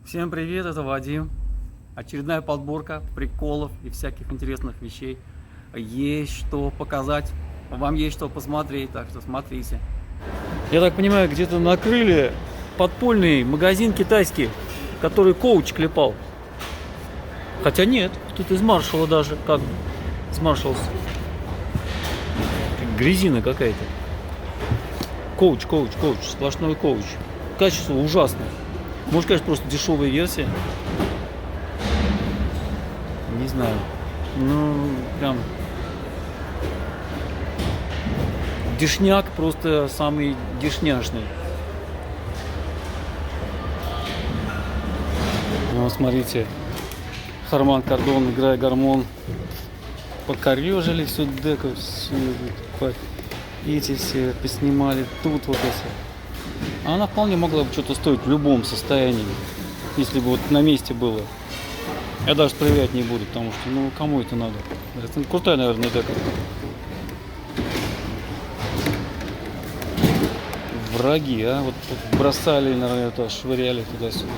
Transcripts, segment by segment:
Всем привет, это Вадим. Очередная подборка приколов и всяких интересных вещей. Есть что показать, вам есть что посмотреть, так что смотрите. Я так понимаю, где-то накрыли подпольный магазин китайский, который коуч клепал. Хотя нет, тут из Маршалла даже, как из Маршаллс. Грязина какая-то. Коуч, сплошной коуч. Качество ужасное. Может, конечно, просто дешевая версия. Не знаю. Ну, прям дешняк, просто самый дешняшный. Ну, смотрите. Харман Кардон, играя гормон. Покорежили всю деку, эти все поснимали. Тут вот эти. Она вполне могла бы что-то стоить в любом состоянии, если бы вот на месте было. Я даже проверять не буду, потому что, ну, кому это надо? Это крутая, наверное, дека. Враги, а? Вот бросали, наверное, это, швыряли туда-сюда.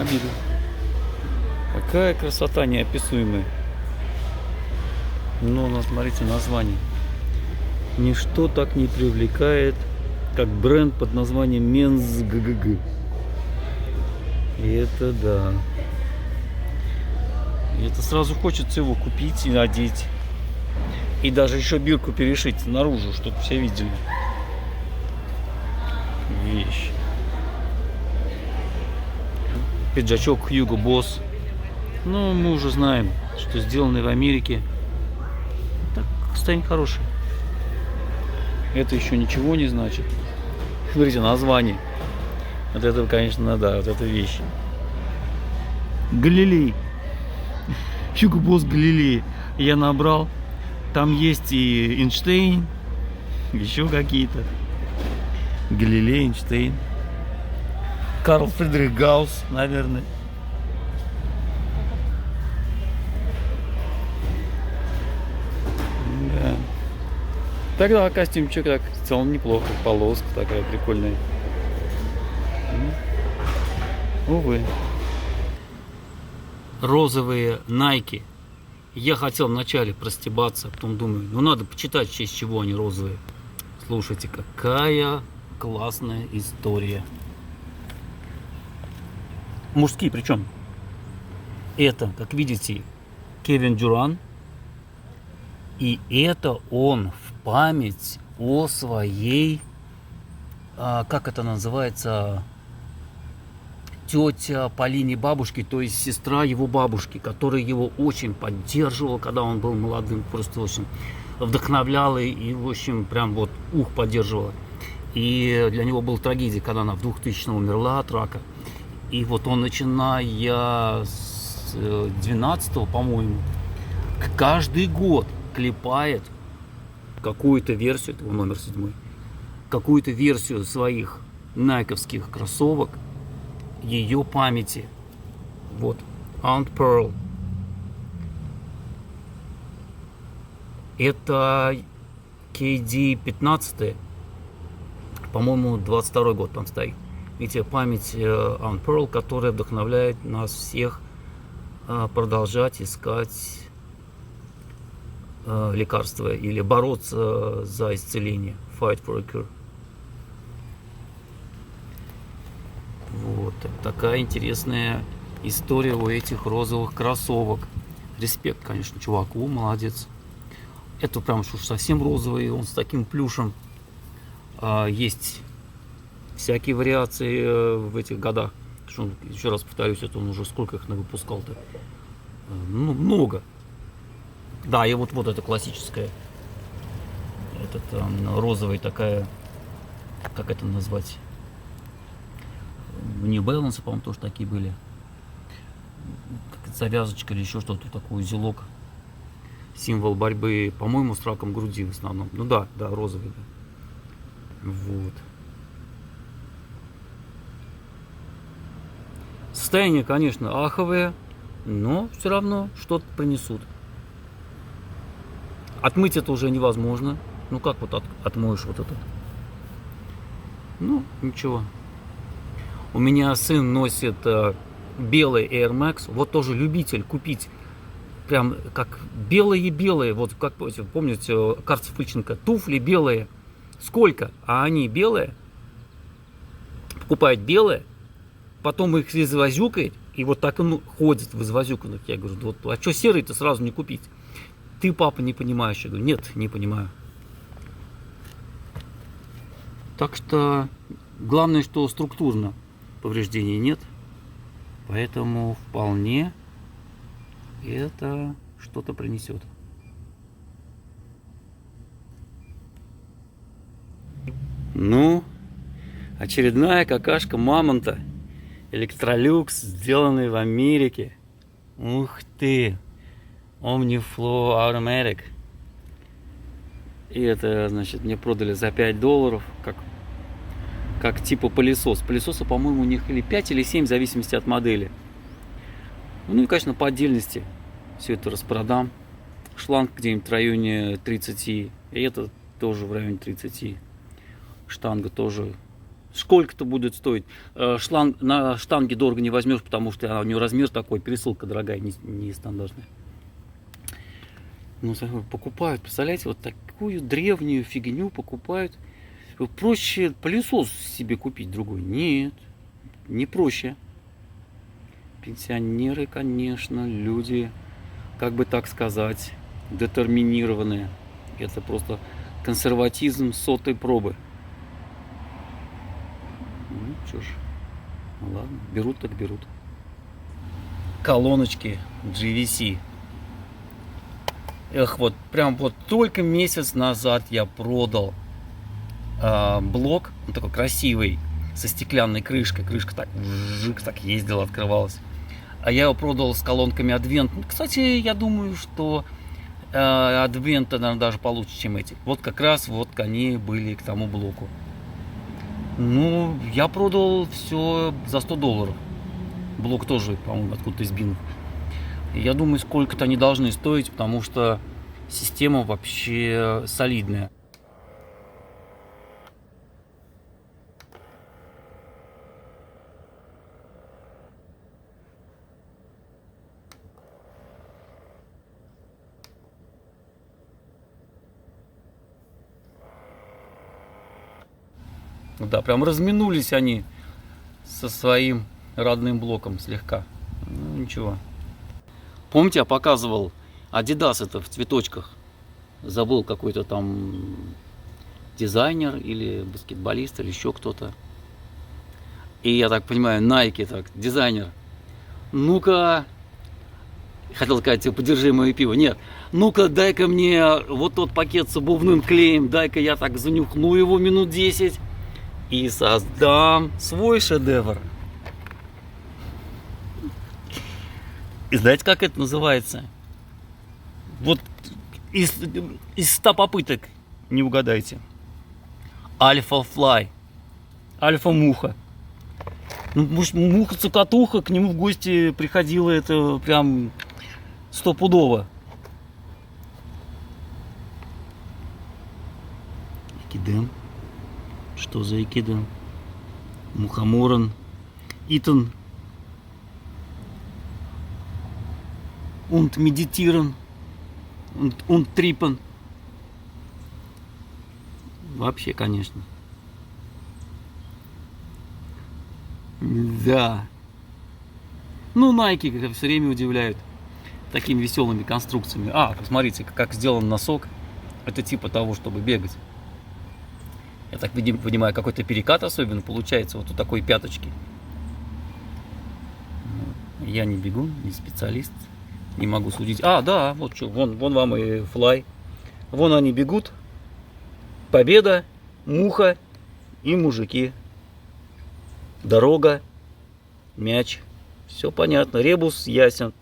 Обидно. Какая красота неописуемая. Но, смотрите, название. Ничто так не привлекает, как бренд под названием Men's GGG. И это да. И это сразу хочется его купить и надеть. И даже еще бирку перешить наружу, чтобы все видели. Вещь. Пиджачок Hugo Boss. Ну, мы уже знаем, что сделанный в Америке. Так, состояние хорошее. Это еще ничего не значит. Смотрите, название. Вот это, конечно, да, вот эта вещь. Галилей. Hugo Boss Галилей. Я набрал. Там есть и Эйнштейн, еще какие-то. Галилей, Эйнштейн. Карл Фридрих Гаусс, наверное. Да. Тогда костюмчик так в целом неплохо. Полоска такая прикольная. Увы. Розовые Nike. Я хотел вначале простебаться, потом думаю, ну надо почитать, в честь чего они розовые. Слушайте, какая классная история. Мужские причем. Это, как видите, Кевин Дюран. И это он в память о своей, как это называется, тетя по линии бабушки, то есть сестра его бабушки, которая его очень поддерживала, когда он был молодым, просто очень вдохновляла и, в общем, прям вот поддерживала. И для него была трагедия, когда она в 2000-м умерла от рака. И вот он, начиная с 12-го, по-моему, каждый год клепает какую-то версию, это номер 7, какую-то версию своих найковских кроссовок, ее памяти. Вот, Aunt Pearl. Это KD 15, по-моему, 22 год там стоит. Видите, память Aunt Pearl, которая вдохновляет нас всех продолжать искать лекарства или бороться за исцеление. Fight for a cure. Вот такая интересная история у этих розовых кроссовок. Респект, конечно, чуваку, молодец. Это прям уж совсем розовый, он с таким плюшем. Есть всякие вариации в этих годах. Еще раз повторюсь, это он уже сколько их выпускал-то? Ну, много. Да, и вот это классическая. Этот розовый такая, как это назвать? New Balance, по-моему, тоже такие были. Как завязочка или еще что-то, такой узелок. Символ борьбы, по-моему, с раком груди в основном. Ну да, розовый. Да. Вот. Состояние, конечно, аховое, но все равно что-то принесут. Отмыть это уже невозможно. Ну как вот отмоешь вот это? Ну, ничего. У меня сын носит белый Air Max. Вот тоже любитель купить. Прям как белые-белые. Вот как помните, Карцев Ильченко. Туфли белые. Сколько? А они белые. Покупают белые. Потом их извозюкает. И вот так он ходит в извозюканных. Я говорю, вот, а что серый-то сразу не купить? Ты, папа, не понимаешь. Я говорю, нет, не понимаю. Так что главное, что структурно повреждений нет. Поэтому вполне это что-то принесет. Ну, очередная какашка мамонта. Электролюкс, сделанный в Америке. Ух ты! Omniflow Automatic. И это, значит, мне продали за $5, как типа пылесос. Пылесоса, по-моему, у них или 5, или 7, в зависимости от модели. Ну и, конечно, по отдельности все это распродам. Шланг где-нибудь в районе 30. И это тоже в районе 30. Штанга тоже. Сколько-то будет стоить. Шланг, на штанге дорого не возьмешь, потому что у нее размер такой, пересылка дорогая, не стандартная. Ну, покупают, представляете, вот такую древнюю фигню покупают. Проще пылесос себе купить другой. Нет, не проще. Пенсионеры, конечно, люди, как бы так сказать, детерминированные. Это просто консерватизм сотой пробы. Ну, что ж, ну, ладно, берут так берут. Колоночки GVC. Эх, вот прям вот только месяц назад я продал блок, он такой красивый, со стеклянной крышкой. Крышка так вжик, так ездила, открывалась. А я его продал с колонками Advent. Кстати, я думаю, что Advent, наверное, даже получше, чем эти. Вот как раз вот они были к тому блоку. Ну, я продал все за $100. Блок тоже, по-моему, откуда-то из бинов. Я думаю, сколько-то они должны стоить, потому что система вообще солидная. Да, прям разминулись они со своим родным блоком слегка. Ну, ничего. Помните, я показывал Adidas это в цветочках. Забыл, какой-то там дизайнер или баскетболист или еще кто-то. И я так понимаю, Nike, так, дизайнер. Ну-ка, хотел сказать, подержи мое пиво. Нет, ну-ка, дай-ка мне вот тот пакет с обувным клеем. Дай-ка я так занюхну его минут 10 и создам свой шедевр. И знаете, как это называется? Вот из 100 попыток не угадайте. Альфа-флай. Альфа-муха. Ну, может, муха-цокотуха к нему в гости приходила, это прям стопудово. Икиден. Что за икиден? Мухоморан. Итан. Und meditieren. Und trippen. Вообще, конечно. Да. Ну, Nike как все время удивляют такими веселыми конструкциями. Посмотрите, как сделан носок. Это типа того, чтобы бегать. Я так понимаю, какой-то перекат особенно получается вот у такой пяточки. Я не бегун, не специалист. Не могу судить. Да, вот что, вон вам и флай. Вон они бегут. Победа, муха и мужики. Дорога, мяч. Все понятно. Ребус ясен.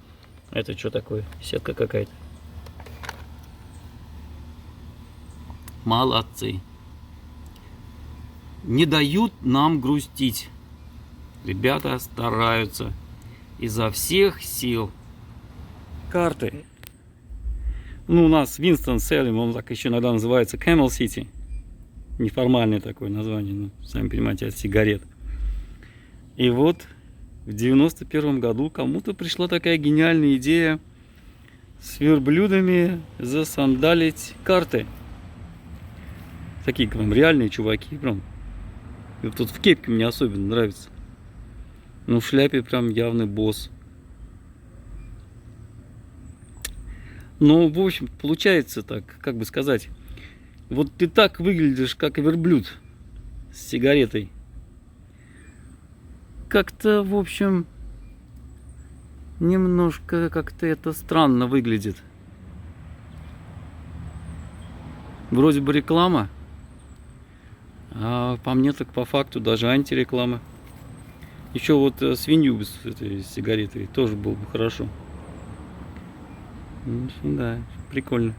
Это что такое? Сетка какая-то. Молодцы. Не дают нам грустить. Ребята стараются изо всех сил. Карты. Ну, у нас Winston-Salem, он так еще иногда называется Camel City. Неформальное такое название, ну, сами понимаете, от сигарет. И вот в 91 году кому-то пришла такая гениальная идея с верблюдами засандалить карты. Такие прям реальные чуваки, прям. И вот тут в кепке мне особенно нравится. Ну, в шляпе прям явный босс. Ну, в общем, получается так, как бы сказать. Вот ты так выглядишь, как верблюд с сигаретой. Как-то, в общем, немножко как-то это странно выглядит. Вроде бы реклама, а по мне так по факту даже антиреклама. Еще вот свинью с этой сигаретой тоже было бы хорошо. Да, прикольно.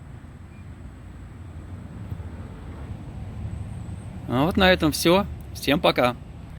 А вот на этом все. Всем пока.